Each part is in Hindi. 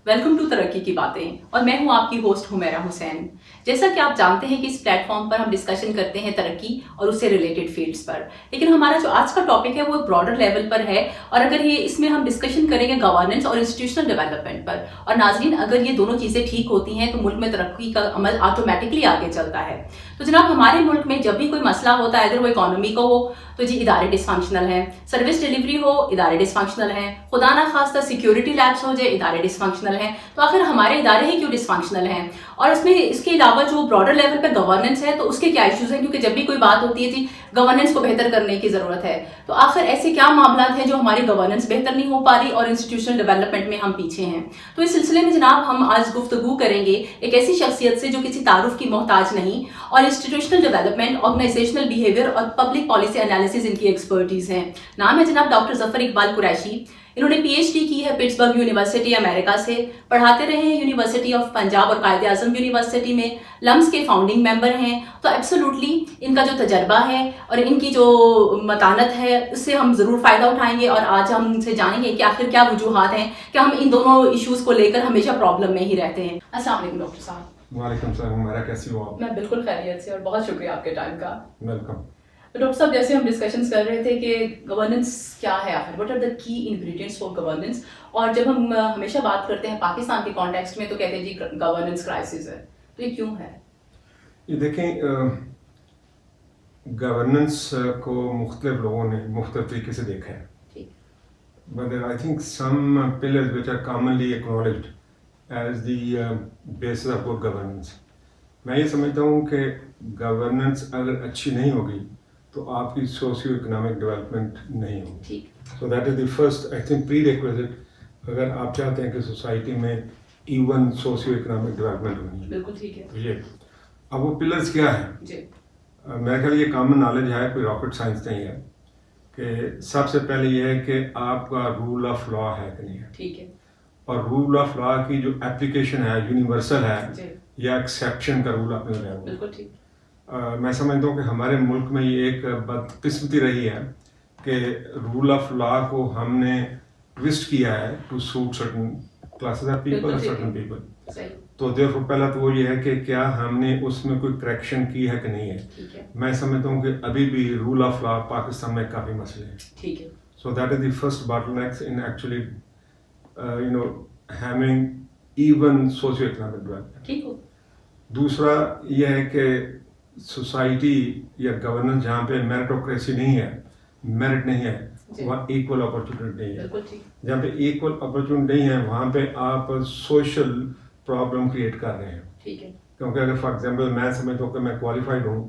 वेलकम टू तरक्की की बातें और मैं हूं आपकी होस्ट हुमैरा हुसैन। जैसा कि आप जानते हैं कि इस प्लेटफॉर्म पर हम डिस्कशन करते हैं तरक्की और उससे रिलेटेड फील्ड्स पर, लेकिन हमारा जो आज का टॉपिक है वो ब्रॉडर लेवल पर है और अगर ये इसमें हम डिस्कशन करेंगे गवर्नेंस और इंस्टीट्यूशनल डेवलपमेंट पर। और नाजरीन, अगर ये दोनों चीज़ें ठीक होती हैं तो मुल्क में तरक्की का अमल ऑटोमेटिकली आगे चलता है। तो जनाब, हमारे मुल्क में जब भी कोई मसला होता है, अगर वो इकोनॉमी का हो तो जी इदारे डिसफंक्शनल हैं, सर्विस डिलीवरी हो इदारे डिसफंक्शनल हैं, खुदा ना खास्ता सिक्योरिटी लैब्स हो जाए इदारे डिसफंक्शनल हैं। तो आखिर हमारे इदारे ही क्यों डिसफंक्शनल हैं? और इसमें इसके अलावा जो ब्रॉडर लेवल पे गवर्नेंस है तो उसके क्या इश्यूज हैं? क्योंकि जब भी कोई बात होती है जी गवर्नेंस को बेहतर करने की जरूरत है, तो आखिर ऐसे क्या मामला हैं जो हमारी गवर्नेंस बेहतर नहीं हो पा रही और इंस्टीट्यूशनल डेवलपमेंट में हम पीछे हैं? तो इस सिलसिले में जनाब हम आज गुफ्तगू करेंगे एक ऐसी शख्सियत से जो किसी तारुफ की मोहताज नहीं और इंस्टीट्यूशनल डेवलपमेंट, ऑर्गेनाइजेशनल बिहेवियर और पब्लिक पॉलिसी एनालिसिस इनकी एक्सपर्टीज है। नाम है जनाब डॉक्टर जफर इकबाल कुरैशी। इन्होंने पीएचडी की है पिट्सबर्ग यूनिवर्सिटी अमेरिका से, पढ़ाते रहे हैं यूनिवर्सिटी ऑफ पंजाब और कायदे आजम यूनिवर्सिटी में, लम्स के फाउंडिंग मेंबर हैं। तो एब्सोल्युटली इनका जो तजर्बा है और इनकी जो मतानत है उससे हम ज़रूर फ़ायदा उठाएंगे और आज हम इनसे जानेंगे कि आखिर क्या वजूहात हैं कि हम इन दोनों इशूज़ को लेकर हमेशा प्रॉब्लम में ही रहते हैं। अस्सलाम वालेकुम डॉक्टर साहब। वालेकुम सलाम। मेरा कैसी हो आप? मैं बिल्कुल खैरियत से और बहुत शुक्रिया आपके टाइम का। वेलकम। तो डॉक्टर साहब, जैसे हम डिस्कशंस कर रहे थे कि गवर्नेंस क्या है आखिर, what are the key ingredients for governance, और जब हम हमेशा बात करते हैं पाकिस्तान के कॉन्टेक्स्ट में तो कहते हैं जी गवर्नेंस क्राइसिस है, तो ये क्यों है? ये देखें, गवर्नेंस को मुख्तलिफ लोगों ने मुख्तलिफ तरीके से देखा है, but I think some pillars which are commonly acknowledged as the basis of good governance. मैं ये समझता हूँ कि गवर्नेंस अगर अच्छी नहीं होगी तो आपकी सोशियो इकोनॉमिक डेवलपमेंट नहीं होगी। So that is the first I think pre requisite अगर आप चाहते हैं कि सोसाइटी में इवन सोशियो इकोनॉमिक डेवलपमेंट होनी है। बिल्कुल ठीक है। तो ये अब वो पिलर्स क्या है जी? मेरे ख्याल ये कॉमन नॉलेज है, कोई रॉकेट साइंस नहीं है, कि सबसे पहले ये है कि आपका रूल ऑफ लॉ है कि नहीं है। ठीक है। और रूल ऑफ लॉ की जो एप्लीकेशन है यूनिवर्सल है जी। या एक्सेप्शन का रूल आपने लगाया। बिल्कुल ठीक। मैं समझता हूँ कि हमारे मुल्क में ये एक बदकिस्मती रही है कि रूल ऑफ लॉ को हमने ट्विस्ट किया है to suit certain classes of people और सर्टन पीपल। तो देयरफॉर पहला तो वो ये है कि क्या हमने उसमें कोई करेक्शन की है कि नहीं है। मैं समझता हूँ कि अभी भी रूल ऑफ लॉ पाकिस्तान में काफ़ी मसले हैं। ठीक है। So that is the first bottleneck in actually having even socio economic development. ठीक हो। दूसरा ये है कि सोसाइटी या गवर्नेंस जहाँ पे मेरिटोक्रेसी नहीं है, मेरिट नहीं है, वहाँ इक्वल अपॉर्चुनिटी नहीं है। जहाँ पे इक्वल अपॉर्चुनिटी नहीं है वहाँ पे आप सोशल प्रॉब्लम क्रिएट कर रहे हैं। ठीक है। क्योंकि अगर फॉर एग्जांपल मैं समझता हूँ कि मैं क्वालिफाइड हूँ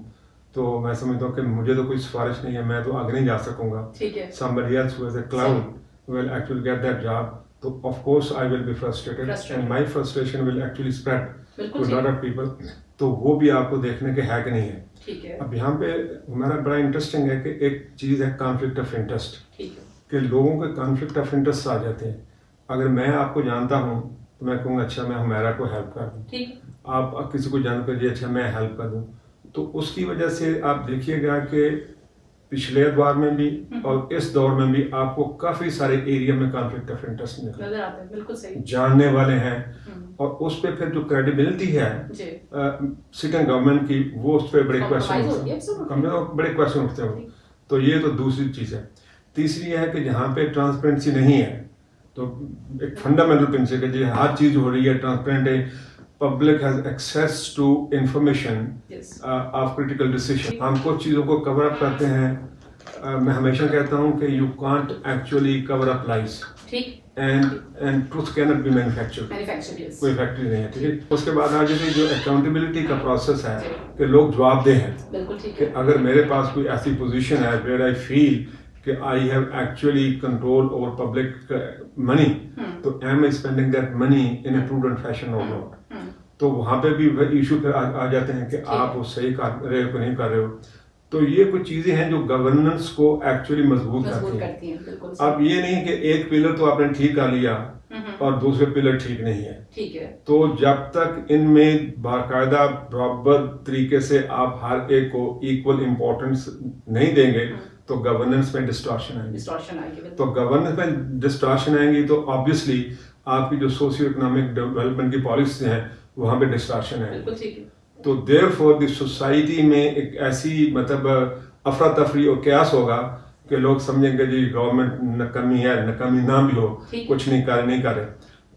तो मैं समझता हूँ कि मुझे तो कोई सिफारिश नहीं है, मैं तो आगे नहीं जा सकूंगा। ठीक है। somebody else who has a cloud will actually get that job, तो of course I will be frustrated and my frustration will actually spread to a lot of people। तो वो भी आपको देखने के है कि नहीं है। ठीक है। अब यहाँ पे हमारा बड़ा इंटरेस्टिंग है कि एक चीज़ है कॉन्फ्लिक्ट ऑफ इंटरेस्ट। ठीक है। कि लोगों के कॉन्फ्लिक्ट ऑफ इंटरेस्ट आ जाते हैं। अगर मैं आपको जानता हूँ तो मैं कहूँगा अच्छा मैं हुमैरा को हेल्प कर दूँ। ठीक। आप किसी को जान कर जी अच्छा मैं हेल्प कर दूँ, तो उसकी वजह से आप देखिएगा कि पिछले दौर में भी और इस दौर में भी आपको काफी सारे एरिया में कॉन्फ्लिक्ट ऑफ इंटरेस्ट नजर आते हैं। बिल्कुल सही। जानने वाले हैं और उस पे फिर जो क्रेडिबिलिटी है सिटिंग गवर्नमेंट की वो उस पर बड़े क्वेश्चन उठते हैं। तो ये तो दूसरी चीज है। तीसरी है कि जहाँ पे ट्रांसपेरेंसी नहीं है तो एक फंडामेंटल प्रिंसिपल है हर चीज हो रही है ट्रांसपेरेंट है, public has access to information of critical decision. हम कुछ चीज़ों को कवर अप करते हैं। मैं हमेशा कहता हूँ कि you can't actually cover up lies and truth can not be manufactured. कोई फैक्ट्री नहीं है। ठीक है। उसके बाद आगे से जो अकाउंटेबिलिटी का प्रोसेस है कि लोग जवाबदेह हैं कि अगर मेरे पास कोई ऐसी पोजीशन है वेयर आई फील कि I have actually control over public money, तो am I spending that money in a prudent fashion or not. तो वहाँ पे भी इशू फिर आ जाते हैं कि आप वो सही कर रहे हो कि नहीं कर रहे हो। तो ये कुछ चीजें हैं जो गवर्नेंस को एक्चुअली मजबूत करती हैं। अब ये नहीं कि एक पिलर तो आपने ठीक कर लिया और दूसरे पिलर ठीक नहीं है। ठीक है। तो जब तक इनमें बाकायदा बराबर तरीके से आप हर एक को इक्वल इम्पोर्टेंस नहीं देंगे तो गवर्नेंस में डिस्टॉर्शन आएगी। तो गवर्नेंस में डिस्टॉर्शन आएंगी तो ऑब्वियसली आपकी जो सोशियो इकोनॉमिक डेवलपमेंट की पॉलिसी हैं वहाँ पे डिस्ट्रैक्शन है। बिल्कुल ठीक है। तो देयरफॉर द सोसाइटी में एक ऐसी मतलब अफरा तफरी और क्यास होगा कि लोग समझेंगे जी गवर्नमेंट नकमी है, नकमी ना भी हो, कुछ नहीं कर रहे।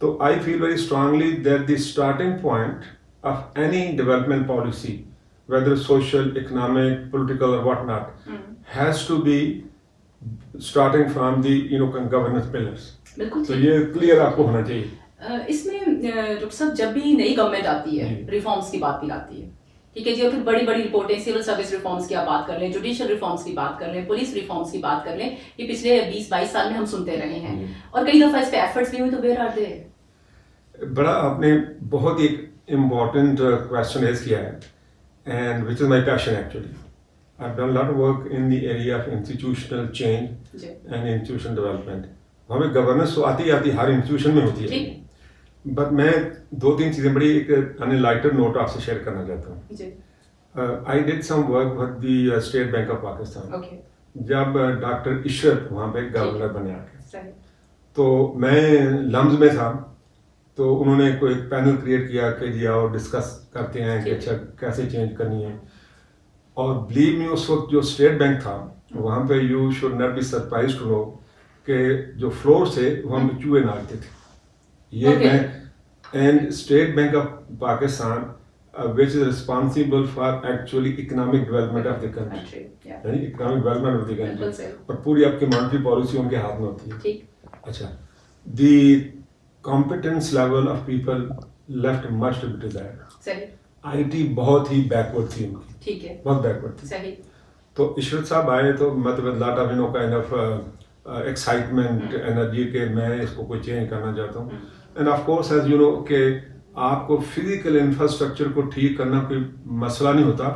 तो I feel very strongly that the starting point of any development policy whether social, economic, political or whatnot, has to be starting from the governance pillars. बिल्कुल। तो ये क्लियर आपको होना चाहिए। इसमें डॉक्टर साहब जब भी नई गवर्नमेंट आती है रिफॉर्म्स की बात भी लाती है, ठीक है जी, और फिर बड़ी बड़ी रिपोर्टें सिविल सर्विस रिफॉर्म्स की आप बात कर लें, जुडिशियल रिफॉर्म्स की बात कर लें, पुलिस रिफॉर्म्स की बात कर लें, ये पिछले 20-22 साल में हम सुनते रहे हैं और कई दफा इस पे एफर्ट्स भी हुए, तो वेयर आर दे? बड़ा आपने बहुत ही इम्पोर्टेंट क्वेश्चन रेज किया है and which is my passion actually. I've done a lot of work in the area of institutional change and institutional development. वहाँ पे गवर्नेंस तो आती हर इंस्टीट्यूशन में होती है, बट मैं 2-3 चीज़ें बड़ी एक अनलाइटेड नोट आपसे शेयर करना चाहता हूँ। I did some work with the State Bank of Pakistan. जब डॉक्टर इशरत वहाँ पे गवर्नर बने आके, तो मैं लम्स में था, तो उन्होंने कोई पैनल क्रिएट किया कि जी आओ डिस्कस करते हैं कि अच्छा कैसे चेंज करनी है। और बिलीव मी उस वक्त जो स्टेट बैंक था वहाँ पे you should not be surprise to know कि जो फ्लोर से वहाँ पे चूहे नाचते थे। ये मैं and State Bank of Pakistan which is responsible for actually economic development of the country, यानी economic development of the country, और पूरी आपकी मॉनेटरी पॉलिसी उनके हाथ में होती है। अच्छा, the competence level of people left much to be desired. सही। IT बहुत ही बैकवर्ड थी उनकी, ठीक है, बहुत बैकवर्ड थी। सही। तो इशरत साहब आए तो मतलब lot of kind of excitement, energy के मैं इसको कोई चेंज करना चाहता हूँ। And of course as you know कि आपको फिजिकल इंफ्रास्ट्रक्चर को ठीक करना कोई मसला नहीं होता,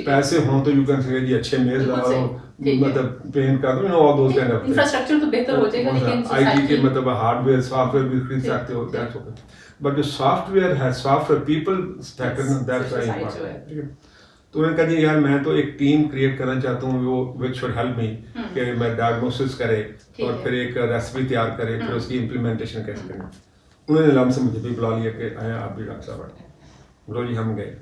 पैसे हों तो यू कैन से जी अच्छे मेज लगाओ, मतलब पेंट कर दो, all those kind of infrastructure तो बेहतर हो जाएगा, लेकिन आईटी के मतलब हार्डवेयर सॉफ्टवेयर भी खरीद सकते हो, दैट्स ओके, बट जो सॉफ्टवेयर है, software people factor, that's very important, ठीक है। तो उन्होंने कहा जी यार मैं तो एक टीम क्रिएट करना चाहता हूँ वो विच शुड हेल्प मी कि मैं डायग्नोसिस करे और फिर एक रेसिपी तैयार करे, फिर उसकी इम्प्लीमेंटेशन कैसे करें। उन्होंने नाम से मुझे भी बुला लिया कि आया आप भी डॉक्टर साहब, बोलो जी। हम गए,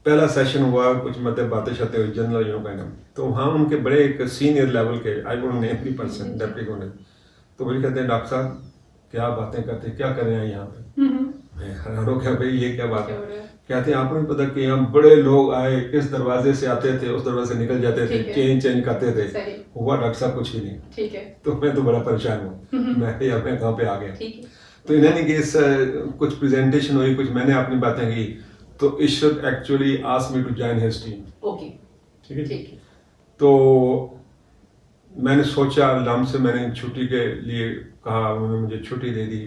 पहला सेशन हुआ, कुछ मतलब बातें शातें हुई, जनरल काइंड ऑफ। तो वहाँ उनके बड़े एक सीनियर लेवल के, I won't name the person, deputy governor, तो मुझे कहते हैं डॉक्टर साहब क्या बातें करते, क्या कर रहे हैं यहाँ पे। मैं हैरान हो गया, भाई ये क्या बात है। कहते हैं आपको नहीं पता कि यहाँ बड़े लोग आए, इस दरवाजे से आते थे, उस दरवाजे से निकल जाते थे, चेंज करते थे, हुआ डॉक्टर साहब कुछ ही नहीं, ठीक है। तो मैं तो बड़ा परेशान हूँ, मैं अपने गाँव पे आ गया। तो इन एनी केस कुछ प्रेजेंटेशन हुई, कुछ मैंने अपनी बातें की, तो Ishrat actually asked me to join his team. Okay, ठीक है। तो मैंने सोचा, लम से मैंने छुट्टी के लिए कहा, उन्होंने मुझे छुट्टी दे दी।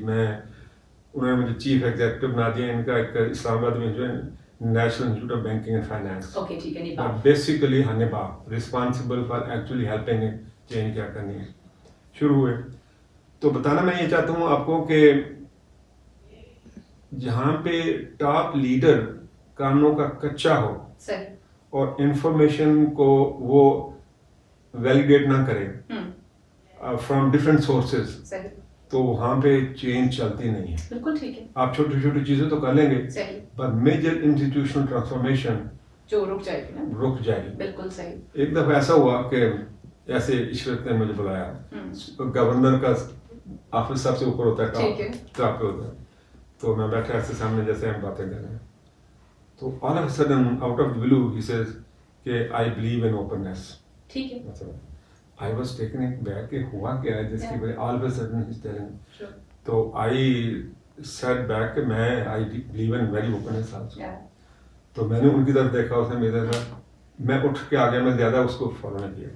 उन्होंने मुझे चीफ एग्जीक्यूटिव बना दिया इनका एक इस्लामाबाद में जो है national institute of banking and finance, okay, ठीक है, नेपाल, बेसिकली हाँ Nepal, responsible for actually helping change क्या करनी है। शुरू हुए तो बताना मैं ये चाहता हूँ आपको कि जहाँ पे टॉप लीडर कानूनों का कच्चा हो और इंफॉर्मेशन को वो वैलिडेट ना करे फ्रॉम डिफरेंट सोर्सेज, तो वहाँ पे चेंज चलती नहीं है। बिल्कुल ठीक है। आप छोटी छोटी चीजें तो कर लेंगे, पर मेजर इंस्टीट्यूशनल ट्रांसफॉर्मेशन जो रुक जाएगी। बिल्कुल सही। एक दफा ऐसा हुआ कि ऐसे इशरत ने मुझे बुलाया, गवर्नर का ऑफिस सबसे ऊपर होता है, टॉप पे होता है, तो मैं बैठा ऐसे सामने जैसे हम बातें कर रहे हैं, तो all of a sudden out of the blue he says कि आई बिलीव इन ओपननेस, ठीक है। मतलब I was taken it back कि हुआ क्या है जिसकी वजह all of a sudden he is telling, तो आई सेड बैक कि मैं I believe in very openness also. तो मैंने उनकी तरफ देखा, उसने मेरे तरफ, मैं उठ के आ गया, मैं ज्यादा उसको फॉलो नहीं किया।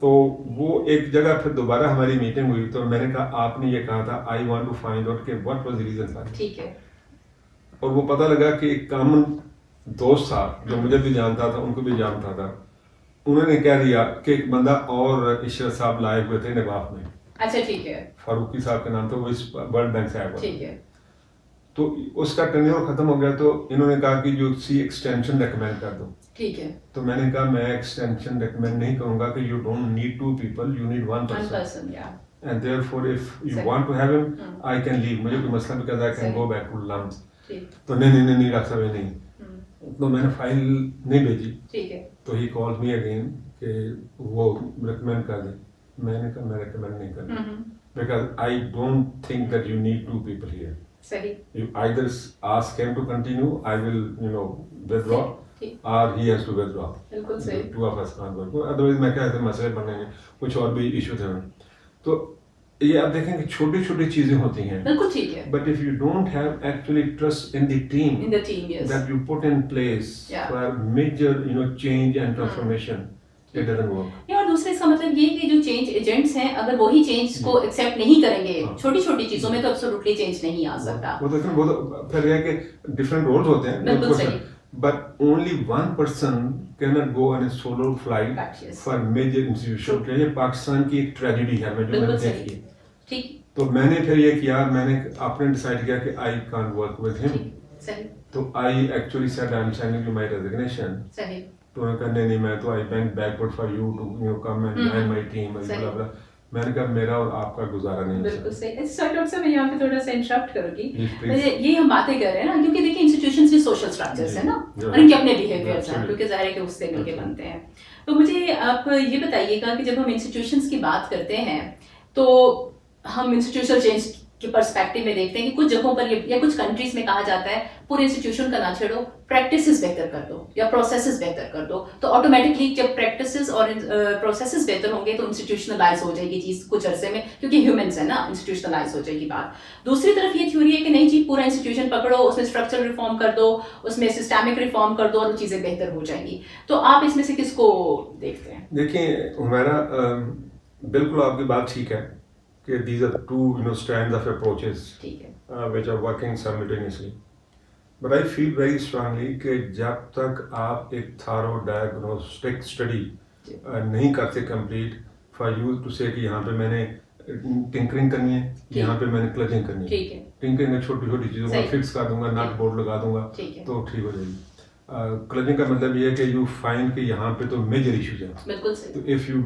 तो वो एक जगह फिर दोबारा हमारी मीटिंग हुई, तो मैंने कहा आपने ये कहा था I want to find out कि what was the reason for, ठीक है। और वो पता लगा कि एक कॉमन दोस्त था जो मुझे भी जानता था, उनको भी जानता था, उन्होंने कह दिया कि एक बंदा और इशरत साहब लाए हुए थे नवाब में, अच्छा ठीक है, फारूकी साहब का नाम था, वो इस वर्ल्ड बैंक से आया हुआ, ठीक है। तो उसका टेन्योर खत्म हो गया, तो इन्होंने कहा कि जो सी एक्सटेंशन रेकमेंड कर दो, ठीक है। तो मैंने कहा मैं एक्सटेंशन रिकमेंड नहीं करूंगा कि you don't need 2 people, you need 1 person. And therefore if you want to have him, I can leave. मुझे कोई मसला भी करता है, I can go back to Lams. तो नहीं डॉक्टर साहब नहीं। तो मैंने फाइल नहीं भेजी। ठीक है। तो ही कॉल्स मी अगेन कि वो रिकमेंड कर दे। मैंने कहा मैं रिकमेंड नहीं करना, because I don't think that you need 2 people here. सही। You either ask him to continue, I will withdraw, or he has to withdraw. बिल्कुल सही। 2 of us can't work. Otherwise मैं क्या ऐसे मसले बनेंगे, कुछ और भी इशू थे। तो ये आप देखेंगे छोटी छोटी चीजें होती हैं। बिल्कुल ठीक है। But if you don't have actually trust in the team, yes, that you put in place for major change and transformation, it doesn't work. और दूसरे इसका मतलब ये कि जो चेंज एजेंट्स हैं, अगर वही चेंज को एक्सेप्ट नहीं करेंगे छोटी छोटी चीजों में, तो एब्सोल्युटली चेंज नहीं आ सकता। वो तो फिर ये कि डिफरेंट रोल्स होते हैं। बिल्कुल सही। But only 1 person cannot go on a solo flight for major institution. ये पाकिस्तान की एक ट्रेजेडी है, मैंने देखी। ठीक। तो मैंने फिर ये किया, मैंने आपने डिसाइड किया कि I can't work with him. सही। तो I actually said I'm sending you my resignation. सही। तो उन्होंने कहा नहीं मैं तो I went backward for you to come and join my team and blah blah. मैंने कहा मेरा और आपका गुजारा नहीं है। बिल्कुल सही। डॉक्टर साहब मैं यहाँ पे थोड़ा सा इंटरप्ट करूंगी। ये हम बातें कर रहे हैं ना, क्योंकि देखिए इंस्टीट्यूशंस भी सोशल स्ट्रक्चर्स है ना, और इनके अपने बिहेवियर्स हैं, क्योंकि जाहिर है कि उससे मिलके बनते हैं। तो मुझे आप ये बताइएगा कि जब हम इंस्टीट्यूशंस की बात करते हैं तो हम इंस्टीट्यूशनल चेंज के पर्सपेक्टिव में देखते हैं कि कुछ जगहों पर या कुछ कंट्रीज में कहा जाता है पूरे इंस्टीट्यूशन का ना छेड़ो, प्रैक्टिसेस बेहतर कर दो या प्रोसेसेस बेहतर कर दो। तो ऑटोमेटिकली जब प्रैक्टिसेस और प्रोसेसेस बेहतर होंगे तो इंस्टीट्यूशनलाइज हो जाएगी चीज कुछ अरसे में, क्योंकि ह्यूमंस है ना, इंस्टीट्यूशनलाइज हो जाएगी बात। दूसरी तरफ ये थ्योरी है कि नहीं जी, पूरा इंस्टीट्यूशन पकड़ो, उसमें स्ट्रक्चरल रिफॉर्म कर दो, उसमें सिस्टमिक रिफॉर्म कर दो और वो चीजें बेहतर हो जाएंगी। तो आप इसमें से किसको देखते हैं? देखिए हमारा बिल्कुल आपकी बात ठीक है कि these are two strands of approaches which are working simultaneously. But I feel very strongly कि जब तक आप एक thorough diagnostic study नहीं करते complete for you to say कि यहाँ पे मैंने tinkering करनी है, यहाँ पे मैंने clutching करनी है। tinkering में छोटी छोटी चीजों को फिक्स कर दूंगा, नट बोल्ट लगा दूंगा तो ठीक हो जाएगी। क्लचिंग का मतलब ये है कि यू फाइंड कि यहाँ पे तो मेजर इश्यूज हैं। बिल्कुल सही। तो if you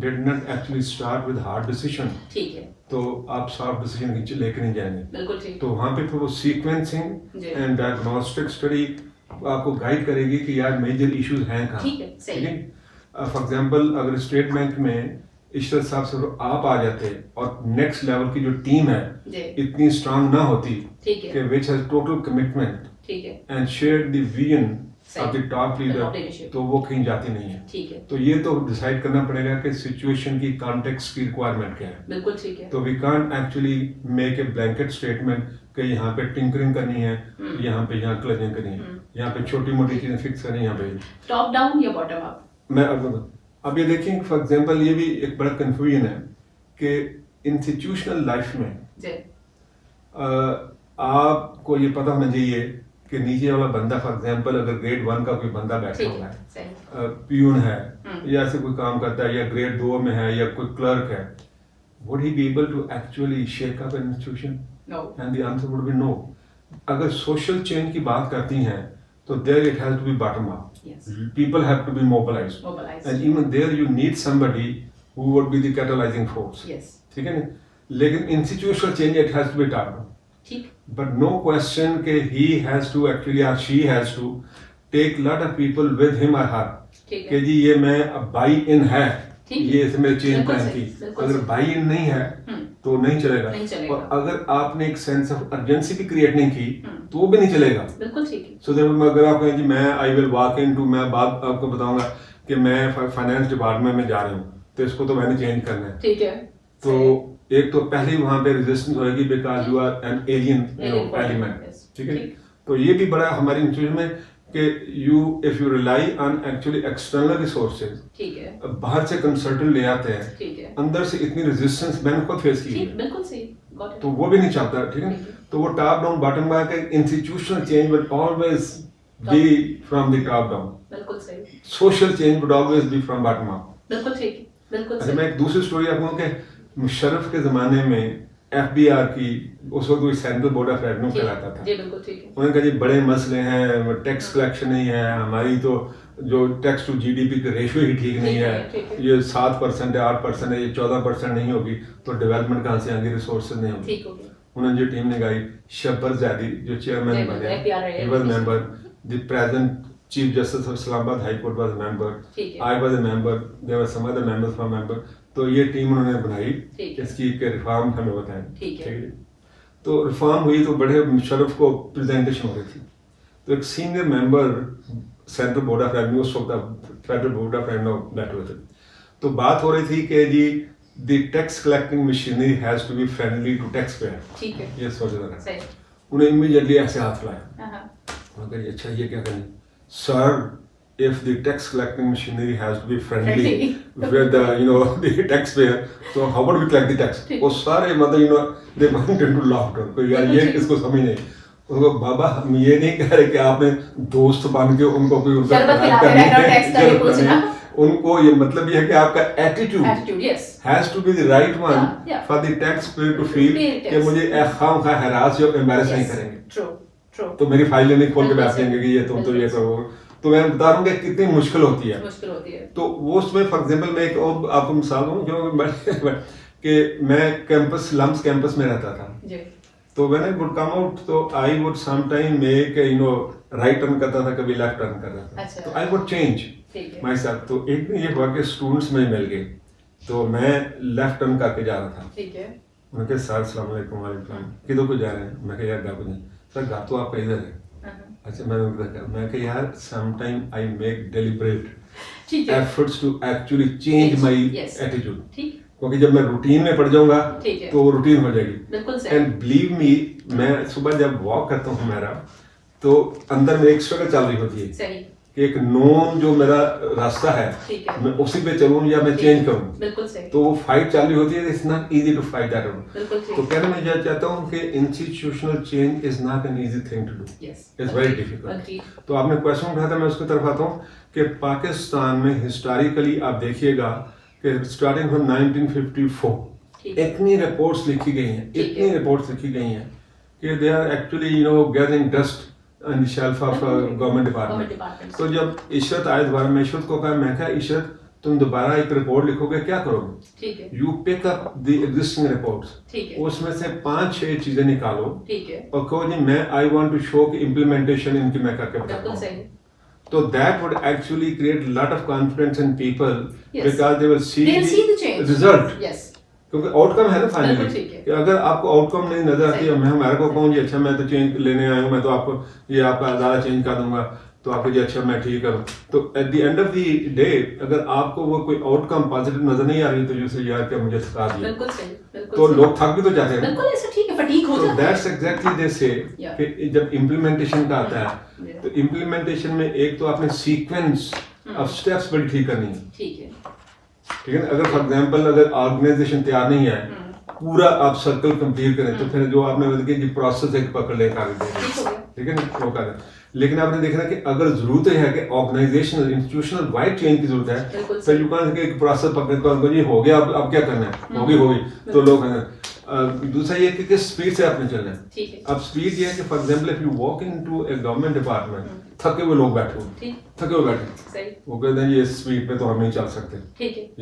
did not actually start with hard decision, ठीक है, तो आप सॉफ्ट डिसीजन लेके नहीं जाएंगे। बिल्कुल ठीक। तो वहाँ पे फिर वो सीक्वेंसिंग एंड डायग्नोस्टिक स्टडी आपको गाइड करेगी कि यार मेजर इश्यूज हैं कहाँ। ठीक है, सही। फॉर एग्जांपल अगर स्टेट बैंक में इशरत साहब से आप आ जाते और नेक्स्ट लेवल की जो टीम है इतनी स्ट्रांग ना होती कि which has total commitment and share the vision of the top leader, तो वो कहीं जाती नहीं है। ठीक है। तो ये तो डिसाइड करना पड़ेगा कि सिचुएशन की कॉन्टेक्स्ट की रिक्वायरमेंट क्या है। बिल्कुल ठीक है। तो we can't actually make a blanket statement कि यहाँ पे टिंकरिंग करनी है, यहाँ पे यहाँ क्लचिंग करनी है, यहाँ पे छोटी मोटी चीजें फिक्स करनी है, यहाँ पे टॉप डाउन या बॉटम अप। मैं अब ये देखें फॉर एग्जांपल ये भी एक बड़ा कंफ्यूजन है कि इंस्टीट्यूशनल लाइफ में आपको ये पता होना चाहिए कि नीचे वाला बंदा फॉर एग्जांपल अगर ग्रेड 1 का कोई बंदा बैठा हुआ है, पियून है या ऐसे कोई काम करता है या ग्रेड 2 में है या कोई क्लर्क है, would he be able to actually shake up an institution? And the answer would be no. अगर सोशल चेंज की बात करती हैं तो there it has to be bottom up. Yes. People have to be mobilized. And even there you need somebody who would be the catalyzing force. Yes. ठीक है ना? लेकिन institutional change it has to be top down. ठीक। But no question कि he has to actually or she has to take lot of people with him or her. ठीक है। कि जी ये मैं buy in है, ये इसमें मेरे चेंज प्लान की। अगर buy in नहीं है तो नहीं चलेगा। और अगर आपने एक सेंस ऑफ अर्जेंसी भी क्रिएट नहीं की तो वो भी नहीं चलेगा। बिल्कुल ठीक है। सो अगर आप कहें जी मैं I will walk into, मैं बात आपको बताऊंगा कि मैं फाइनेंस डिपार्टमेंट में जा रहा हूँ तो इसको तो मैंने चेंज करना है। ठीक है। तो एक तो पहले वहां पे रेजिस्टेंस होगी because you are an alien element. ठीक है। तो ये भी बड़ा हमारी इंस्टीट्यूट में कि if you rely on actually external resources, ठीक है, बाहर से कंसल्टेंट ले आते हैं, ठीक है, अंदर से इतनी रेजिस्टेंस मैंने खुद फेस की है, बिल्कुल सही, तो वो भी नहीं चाहता। ठीक है। तो वो टॉप डाउन बॉटम अप का institutional change will always be from the top down. बिल्कुल सही। Social change would always be from bottom up. बिल्कुल ठीक, बिल्कुल सही। मैं एक दूसरी स्टोरी आपको कि मुशर्रफ के जमाने में एफबीआर की उस वक्त कोई सेंट्रल बोर्ड ऑफ रेवेन्यू कहलाता था। जी बिल्कुल ठीक है। उन्होंने कहा जी बड़े मसले हैं, टैक्स कलेक्शन नहीं है, हमारी तो जो टैक्स टू जीडीपी का रेशियो ही ठीक नहीं है, ये 7% है, 8% है, ये 14% नहीं होगी तो डेवलपमेंट कहाँ से आएंगे, रिसोर्सेज नहीं होंगे। उन्होंने जो टीम निकाली, शब्बर ज़ैदी जो चेयरमैन बने, he was member, the present chief justice of Islamabad high court was member, I was a member, there were some other members from member. तो ये टीम उन्होंने बनाई, इसकी के रिफॉर्म हमें बताएं, ठीक है। तो रिफॉर्म हुई तो बड़े मुशर्रफ को प्रेजेंटेशन हो रही थी, तो एक senior member central board of revenue, उस वक्त फेडरल बोर्ड ऑफ रेवेन्यू बैठे हुए थे, तो बात हो रही थी कि जी the tax collecting machinery has to be friendly to tax payer, ठीक है, ये सोच रहा है। उन्हें इमीडिएटली ऐसे हाथ हिलाया, मगर अच्छा ये क्या करें sir, if the tax collecting machinery has to be friendly with the the taxpayer, so how about we collect the tax? वो सारे मतलब they went into laughter, कोई यार ये किसको समझ नहीं। उनको बाबा हम ये नहीं कह रहे कि आपने दोस्त बन के उनको कोई उनका उनको ये मतलब ये है कि आपका attitude has to be the right one for the taxpayer to feel कि मुझे खाम खा हैरास या एम्बैरेस नहीं करेंगे, तो मेरी फाइल नहीं खोल के बैठ जाएंगे कि ये तुम तो ये करो। तो मैं बता रहा हूँ कि कितनी मुश्किल होती है। तो वो उसमें फॉर एग्जांपल मैं एक और आपको मिसाल दूँ जो कि मैं कैंपस लम्स कैंपस में रहता था, तो when I would come out तो I would some time make right turn करता था, कभी लेफ्ट टर्न कर रहा था, तो I would change myself. तो एक दिन ये हुआ कि स्टूडेंट्स में मिल गए, तो मैं लेफ्ट टर्न करके जा रहा था, ठीक है। उन्होंने कहा सर अस्सलाम वालेकुम, वालेकुम, किधर को जा रहे हैं? मैं कहा यार घर को नहीं। सर घर तो आपका इधर है। अच्छा मैं कहा यार sometime I make deliberate efforts to actually change my attitude, क्योंकि जब मैं रूटीन में पड़ जाऊंगा तो वो रूटीन हो जाएगी। एंड बिलीव मी, मैं सुबह जब वॉक करता हूँ मेरा, तो अंदर में एक स्ट्रगल चल रही होती है कि एक नोन जो मेरा रास्ता है मैं उसी पे चलूं या मैं चेंज करूं, तो वो फाइट चल रही होती है। It's not easy to fight that out. तो कहना मैं यह चाहता हूं कि institutional change is not an easy thing to do, it's very difficult. तो आपने क्वेश्चन उठाया था, मैं उसकी तरफ आता हूं कि पाकिस्तान में हिस्टोरिकली आप देखिएगा कि स्टार्टिंग फ्रॉम 1954 इतनी रिपोर्ट्स लिखी गई हैं, इतनी रिपोर्ट्स लिखी गई हैं कि they are actually gathering dust on the shelf of government department. तो जब इशरत आए दोबारा, मैं इशरत को कहा, मैं कहा इशरत तुम दोबारा एक रिपोर्ट लिखोगे, क्या करोगे? You pick up the existing reports, उसमें से 5-6 चीजें निकालो और कहो जी मैं आई वांट टू शो कि इम्प्लीमेंटेशन इनकी मैं करके बताऊंगा। तो that would actually create lot of confidence in people because they will see the result, क्योंकि आउटकम है ना फाइनली। कि अगर आपको आउटकम नहीं नजर आती है, मैं हमारे को कहूँ जी अच्छा मैं तो चेंज लेने आया हूँ, मैं तो आपको ये आपका ज़्यादा चेंज कर दूंगा, तो आपको जी अच्छा मैं ठीक करूँ, तो at the end of the day अगर आपको वो कोई आउटकम पॉजिटिव नजर नहीं आ रही तो जैसे यार क्या मुझे थका दिया, तो लोग थक भी तो जाते हैं। तो दैट्स एग्जैक्टली दे से कि जब इम्प्लीमेंटेशन का आता है तो इम्प्लीमेंटेशन में एक तो आपने सीक्वेंस ऑफ स्टेप्स बड़ी ठीक करनी है, ठीक है ना। अगर फॉर एग्जांपल अगर ऑर्गेनाइजेशन तैयार नहीं है, पूरा आप सर्कल कंप्लीट करें तो फिर जो आपने बताया कि प्रोसेस एक पकड़ ले कर देंगे, ठीक है ना, वो कर। लेकिन आपने देखना कि अगर जरूरत है कि ऑर्गेनाइजेशनल इंस्टीट्यूशनल वाइड चेंज की जरूरत है, फिर यू कैन एक प्रोसेस पकड़ कर ये हो गया, अब क्या करना है, होगी तो लोग। दूसरा ये कि किस स्पीड से आपने चलना है। अब स्पीड ये है कि for example if you walk into A government department, थके हुए लोग बैठे, थके हुए बैठे, वो कहते हैं ये स्पीड पे तो हम नहीं चल सकते,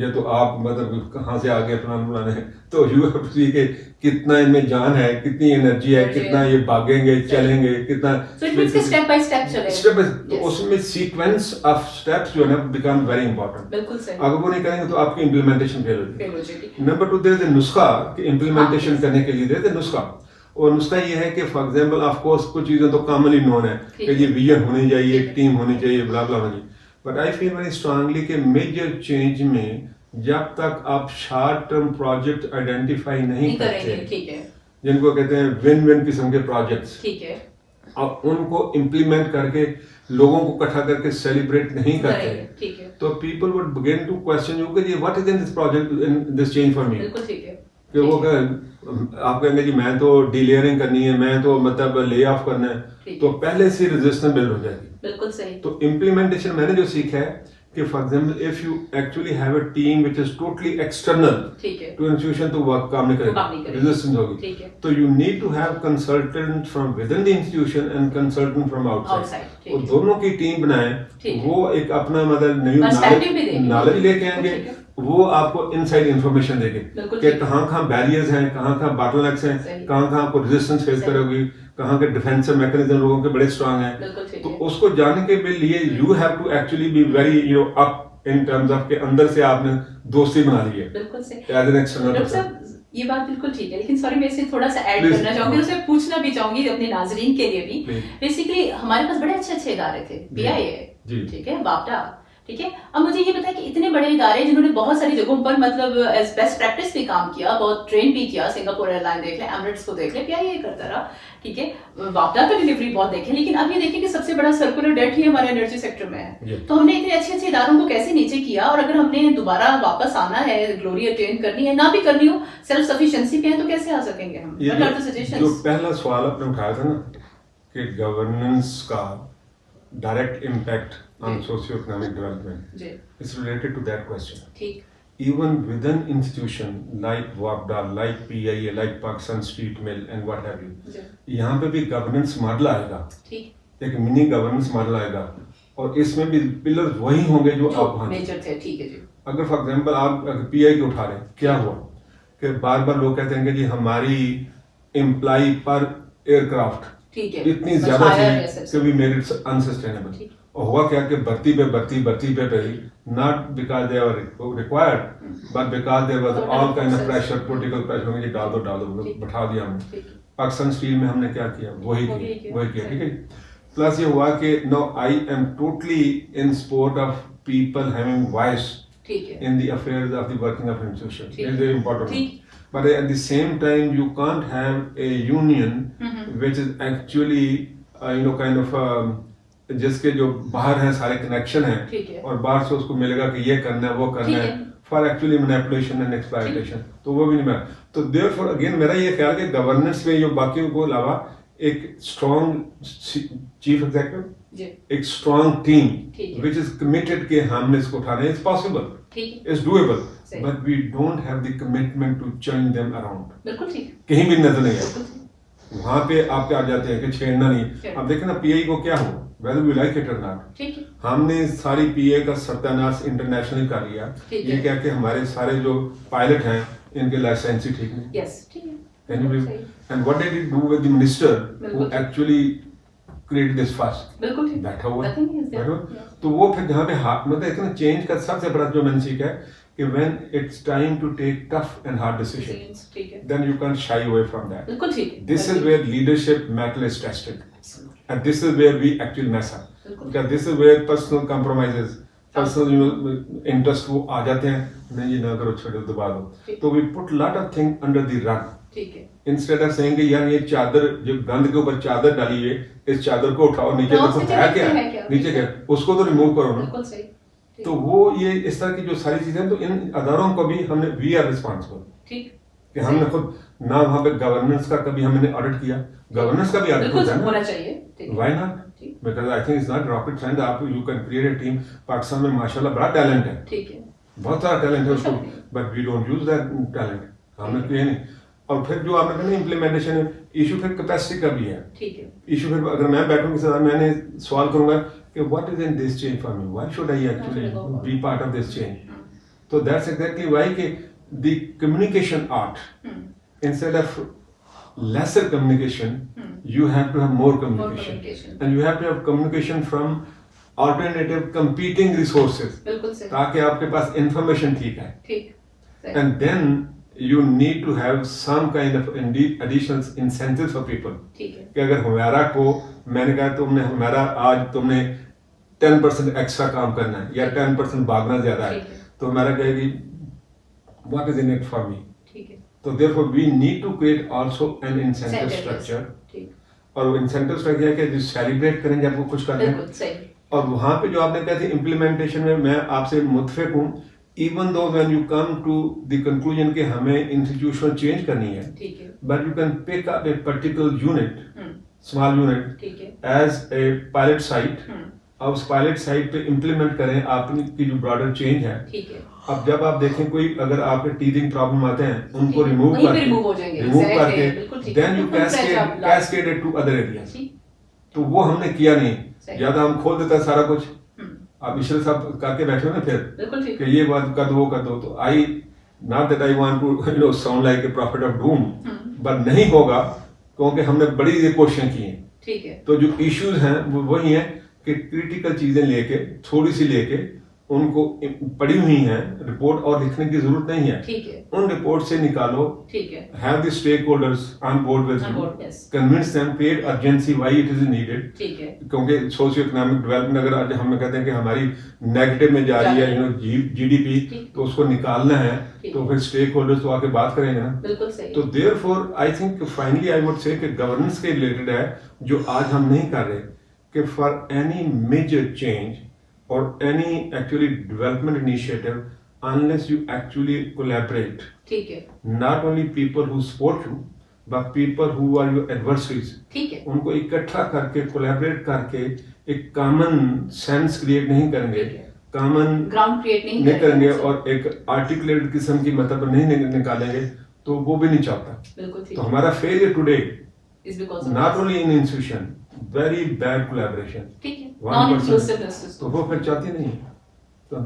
ये तो आप मतलब कहाँ से आगे प्लान बनाने हैं। तो यू हैव टू सी के कितना इनमें जान है, कितनी एनर्जी है, कितना ये भागेंगे चलेंगे, कितना स्टेप बाय स्टेप। तो उसमें सीक्वेंस ऑफ स्टेप्स जो है ना बिकम वेरी इंपॉर्टेंट। अगर वो नहीं करेंगे तो आपकी इम्प्लीमेंटेशन फेल हो जाएगी। नंबर 2 देयर इज अ नुस्खा कि इम्प्लीमेंटेशन करने के लिए देयर इज अ नुस्खा, और नुस्खा ये है कि फॉर एग्जांपल ऑफ कोर्स कुछ चीजें तो कॉमनली नोन है कि ये विजन होनी चाहिए, एक टीम होनी चाहिए, ब्ला ब्ला होनी चाहिए, but I feel very strongly कि मेजर चेंज में जब तक आप शॉर्ट टर्म प्रोजेक्ट आइडेंटिफाई नहीं करते, जिनको कहते हैं विन विन किस्म के प्रोजेक्ट्स, आप उनको इम्प्लीमेंट करके लोगों को इकट्ठा करके सेलिब्रेट नहीं करते, तो people would begin to question you कि what is in this project, in this change for me. कि वो आप कहेंगे जी मैं तो डिलेयरिंग करनी है, मैं तो मतलब ले ऑफ करना है, तो पहले से रेजिस्टेंस बिल्ड हो जाएगी। बिल्कुल सही। तो इम्प्लीमेंटेशन मैंने जो सीखा है कि for example if you actually have a team which is totally external to institution, तो वो काम नहीं करेगा, रेजिस्टेंस होगी। तो you need to have consultant from within the institution and consultant from outside, और दोनों की टीम बनाएं। वो एक अपना मतलब न्यू नॉलेज लेके आएंगे, वो आपको इनसाइड इंफॉर्मेशन देंगे कि कहाँ बैरियर्स हैं, कहाँ बॉटलनेक्स हैं, कहाँ आपको रेजिस्टेंस फेस करोगी, कहाँ के डिफेंसिव मैकेनिज्म लोगों के बड़े स्ट्रांग हैं। तो उसको जानने के लिए you have to actually be very up in terms of के अंदर से आपने दोस्ती बना ली है एज एन एक्सटर्नल पर्सन। ये बात बिल्कुल ठीक है, लेकिन सॉरी मैं इसे थोड़ा सा ऐड करना चाहूंगी, उससे पूछना भी चाहूंगी अपने नाजरीन के लिए भी। बेसिकली हमारे पास बड़े अच्छे इदारे थे, PIA, ठीक है, वापडा, ठीक है। अब मुझे ये बताया कि इतने बड़े इदारे जिन्होंने बहुत सारी जगहों पर मतलब एज बेस्ट प्रैक्टिस भी काम किया, बहुत ट्रेन भी किया, सिंगापुर एयरलाइन देख ले, एमिरेट्स को देख ले, PIA करता रहा, ठीक है, वापडा का डिलीवरी बहुत देखे। लेकिन अब ये देखिए कि सबसे बड़ा सर्कुलर डेट ही हमारे एनर्जी सेक्टर में है। तो हमने इतने अच्छे अच्छे इदारों को कैसे नीचे किया, और अगर हमने दोबारा वापस आना है, ग्लोरी अटेन करनी है, ना भी करनी हो, सेल्फ सफिशिएंसी पे है, तो कैसे आ सकेंगे हम? जो पहला सवाल आपने उठाया था ना कि गवर्नेंस का direct impact on socio-economic development, it's related to that question. Even within institution like WAPDA, like PIA, like Pakistan Street Mill and what have you, यहाँ पे भी governance मॉडल आएगा, एक मिनी गवर्नेंस मॉडल आएगा, और इसमें भी पिलर्स वही होंगे जो आप वहाँ मेजर थे, ठीक है जी। अगर फॉर एग्जांपल आप PIA के उठा रहे हैं, क्या हुआ कि बार बार लोग कहते हैं कि हमारी एम्प्लॉय पर एयरक्राफ्ट इतनी ज्यादा थी कि वी मेड इट अनसस्टेनेबल। और हुआ क्या कि भर्ती पे पड़ी, not because they were required but because there was all kind of pressure, political pressure, मुझे डाल दो बैठा दिया हमने। पाकिस्तान स्टील में हमने क्या किया, वही किया, ठीक है। प्लस ये हुआ कि no I am totally in support of people having voice in the affairs of the working of institution. It is very important. But at the same time, you can't have a union which is actually, kind of जिसके जो बाहर हैं सारे कनेक्शन हैं और बाहर से उसको मिलेगा कि ये करना है वो करना है for actually manipulation and exploitation, तो वो भी नहीं मिला। तो देयरफॉर अगेन मेरा ये ख्याल कि गवर्नेंस में जो बाकी को अलावा एक स्ट्रॉन्ग चीफ एग्जीक्यूटिव, एक strong team which is committed कि हमने इसको उठाना है, it's possible, it's doable, but we don't have the commitment to change them around. बिल्कुल ठीक, कहीं भी नजर नहीं है वहां पे आप क्या आ जाते हैं कि छेड़ना नहीं। अब देखें ना PI को क्या हुआ, whether we like it or not, हमने सारी PI का सत्यानाश इंटरनेशनल कर लिया। ये क्या कि हमारे सारे जो पायलट हैं इनके लाइसेंस ही ठीक नहीं। यस ठीक है। And what did he do with the minister who actually created this fuss? बिल्कुल ठीक, बैठा हुआ। तो वो फिर जहाँ पे मतलब इतना चेंज का सबसे बड़ा जो मैंने सीखा है कि when it's time to take tough and hard decisions, then you can't shy away from that. बिल्कुल ठीक। This is where leadership mettle is tested, and this is where we actually mess up. Because this is where personal compromises, personal interest वो आ जाते हैं, नहीं ये ना करो छोड़ो दबा दो। तो we put lot of things under the rug. ठीक है। Instead of saying कि यार ये चादर जो गंद के ऊपर चादर डाली है, इस चादर को उठाओ नीचे देखो है क्या, नीचे क्या, उसको तो रिमूव करो ना। बिल्कुल सही। तो वो ये इस तरह की जो सारी चीजें, तो इन अदारों को भी हमने वी आर रिस्पॉन्सिबल, ठीक, कि हमने खुद ना वहाँ पे गवर्नेंस का कभी हमने ऑडिट किया, गवर्नेंस का भी ऑडिट होना चाहिए, why not, because I think it's not rocket science, आप you can create a team. Pakistan में माशाल्लाह बड़ा टैलेंट है, ठीक है, बहुत सारा टैलेंट है उसको, but we don't use that talent, हमने किया नहीं। और फिर जो आपने कहा इम्प्लीमेंटेशन है, इशू फिर कैपेसिटी का भी है, ठीक है, इशू फिर अगर मैं बैठूंगा किसी मैंने सवाल करूंगा कि what is in this change for me, why should I actually be part of this change. तो दैट्स एग्जैक्टली व्हाई कि the communication art instead of lesser communication, you have to have more communication, and you have to have communication from alternative competing resources, ताकि आपके पास information ठीक है, and then you need to have some kind of additional incentives for people, कि अगर हमारा को मैंने कहा तुमने हमारा आज तुमने 10% एक्स्ट्रा काम करना है या 10% भागना ज्यादा है, तो हमारा कहेगी what is in it for me, तो therefore we need to create also an incentive structure, और incentive structure है कि जो सेलिब्रेट करेंगे आपको कुछ करना है। और वहाँ पे जो आपने कहा था इम्प्लीमेंटेशन में मैं आपसे मुत्फिक हूँ, even though when you come to the conclusion कि हमें इंस्टीट्यूशन चेंज करनी है, but you can pick up a particular unit, small unit as a pilot site अब उस पायलट साइट पे इम्प्लीमेंट करें आपकी जो ब्रॉडर चेंज है। ठीक है। अब जब आप देखें कोई अगर आपके टीथिंग प्रॉब्लम आते हैं उनको रिमूव करके then you cascade it to other areas. तो वो हमने किया नहीं, या तो हम खोल देता सारा कुछ। आप मिश्र साहब करके बैठे हो ना फिर कि ये बात कर दो वो कर दो, तो I not that I want to sound like a prophet of doom, but नहीं होगा क्योंकि हमने बड़ी ये कोशिशें की हैं। ठीक है। तो जो इश्यूज हैं वो वही है कि क्रिटिकल चीजें लेके थोड़ी सी लेके उनको पड़ी हुई हैं रिपोर्ट और लिखने की जरूरत नहीं है। ठीक है। उन रिपोर्ट से निकालो। ठीक है। Have the stakeholders on board with you, convince them, create urgency why it is needed. ठीक है। क्योंकि सोशियो इकोनॉमिक डेवलपमेंट अगर आज हम कहते हैं कि हमारी नेगेटिव में जा रही है, यू नो, जीडीपी, तो उसको निकालना है, तो फिर स्टेक होल्डर्स तो आके बात करेंगे ना। बिल्कुल सही। तो therefore I think finally I would say कि गवर्नेंस के रिलेटेड है जो आज हम नहीं कर रहे, कि for any major change or any actually development initiative, unless you actually collaborate, ठीक है, not only people who support you but people who are your adversaries, ठीक है, उनको इकट्ठा करके कोलैबोरेट करके एक कॉमन सेंस क्रिएट नहीं करेंगे, कॉमन ग्राउंड क्रिएट नहीं करेंगे और एक आर्टिकुलेटेड किस्म की मतलब नहीं निकालेंगे, तो वो भी नहीं चाहता। बिल्कुल ठीक। तो हमारा failure today is because not only in institution, very bad collaboration. ठीक है, नॉन इंक्लूसिवनेस। तो वो फिर चाहती नहीं है। तो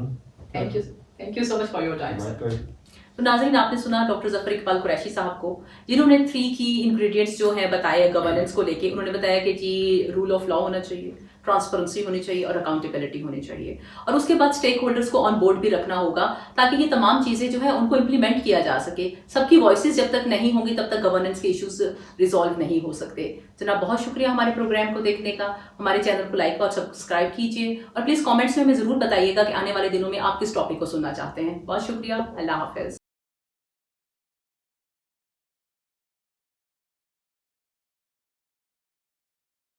thank you so much for your time sir. तो नाज़रीन, आपने सुना डॉक्टर जफर इकबाल कुरैशी साहब को, जिन्होंने 3 की इंग्रेडिएंट्स जो है बताए गवर्नेंस को लेके। उन्होंने बताया कि जी रूल ऑफ लॉ होना चाहिए, ट्रांसपेरेंसी होनी चाहिए और अकाउंटेबिलिटी होनी चाहिए, और उसके बाद स्टेक होल्डर्स को ऑन बोर्ड भी रखना होगा ताकि ये तमाम चीज़ें जो है उनको इम्प्लीमेंट किया जा सके। सबकी वॉइसेस जब तक नहीं होंगी तब तक गवर्नेंस के इश्यूज रिजॉल्व नहीं हो सकते। जनाब, बहुत शुक्रिया हमारे प्रोग्राम को देखने का। हमारे चैनल को लाइक और सब्सक्राइब कीजिए और प्लीज़ कॉमेंट्स में हमें ज़रूर बताइएगा कि आने वाले दिनों में आप किस टॉपिक को सुनना चाहते हैं। बहुत शुक्रिया। अल्लाह हाफिज़।